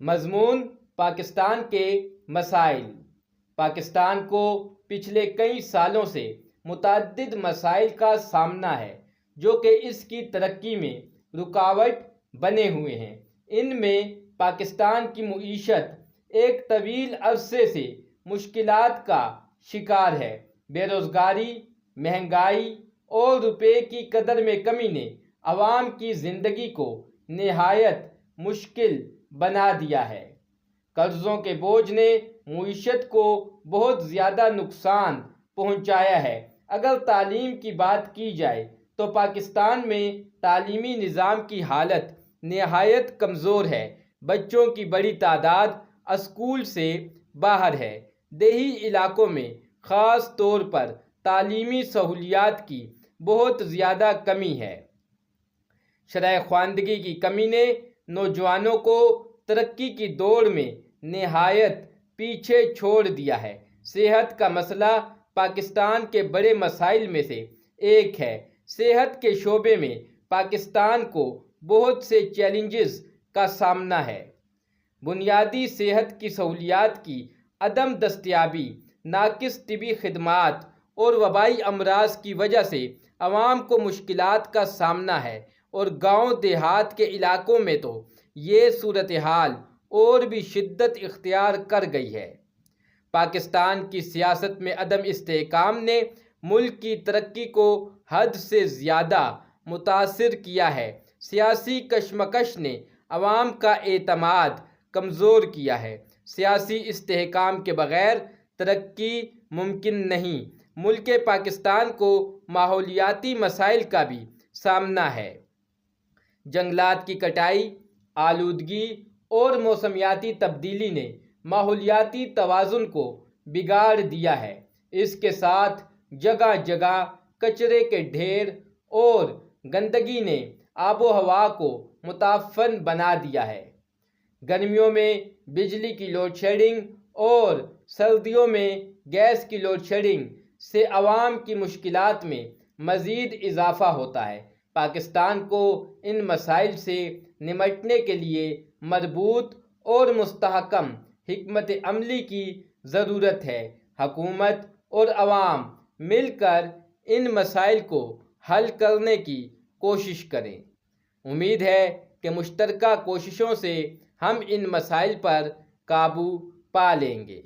مضمون: پاکستان کے مسائل۔ پاکستان کو پچھلے کئی سالوں سے متعدد مسائل کا سامنا ہے جو کہ اس کی ترقی میں رکاوٹ بنے ہوئے ہیں۔ ان میں پاکستان کی معیشت ایک طویل عرصے سے مشکلات کا شکار ہے۔ بے روزگاری، مہنگائی اور روپے کی قدر میں کمی نے عوام کی زندگی کو نہایت مشکل بنا دیا ہے۔ قرضوں کے بوجھ نے معیشت کو بہت زیادہ نقصان پہنچایا ہے۔ اگر تعلیم کی بات کی جائے تو پاکستان میں تعلیمی نظام کی حالت نہایت کمزور ہے۔ بچوں کی بڑی تعداد اسکول سے باہر ہے۔ دیہی علاقوں میں خاص طور پر تعلیمی سہولیات کی بہت زیادہ کمی ہے۔ شرح خواندگی کی کمی نے نوجوانوں کو ترقی کی دوڑ میں نہایت پیچھے چھوڑ دیا ہے۔ صحت کا مسئلہ پاکستان کے بڑے مسائل میں سے ایک ہے۔ صحت کے شعبے میں پاکستان کو بہت سے چیلنجز کا سامنا ہے۔ بنیادی صحت کی سہولیات کی عدم دستیابی، ناقص طبی خدمات اور وبائی امراض کی وجہ سے عوام کو مشکلات کا سامنا ہے، اور گاؤں دیہات کے علاقوں میں تو یہ صورتحال اور بھی شدت اختیار کر گئی ہے۔ پاکستان کی سیاست میں عدم استحکام نے ملک کی ترقی کو حد سے زیادہ متاثر کیا ہے۔ سیاسی کشمکش نے عوام کا اعتماد کمزور کیا ہے۔ سیاسی استحکام کے بغیر ترقی ممکن نہیں۔ ملک پاکستان کو ماحولیاتی مسائل کا بھی سامنا ہے۔ جنگلات کی کٹائی، آلودگی اور موسمیاتی تبدیلی نے ماحولیاتی توازن کو بگاڑ دیا ہے۔ اس کے ساتھ جگہ جگہ کچرے کے ڈھیر اور گندگی نے آب و ہوا کو متعفن بنا دیا ہے۔ گرمیوں میں بجلی کی لوڈ شیڈنگ اور سردیوں میں گیس کی لوڈ شیڈنگ سے عوام کی مشکلات میں مزید اضافہ ہوتا ہے۔ پاکستان کو ان مسائل سے نمٹنے کے لیے مربوط اور مستحکم حکمت عملی کی ضرورت ہے۔ حکومت اور عوام مل کر ان مسائل کو حل کرنے کی کوشش کریں۔ امید ہے کہ مشترکہ کوششوں سے ہم ان مسائل پر قابو پا لیں گے۔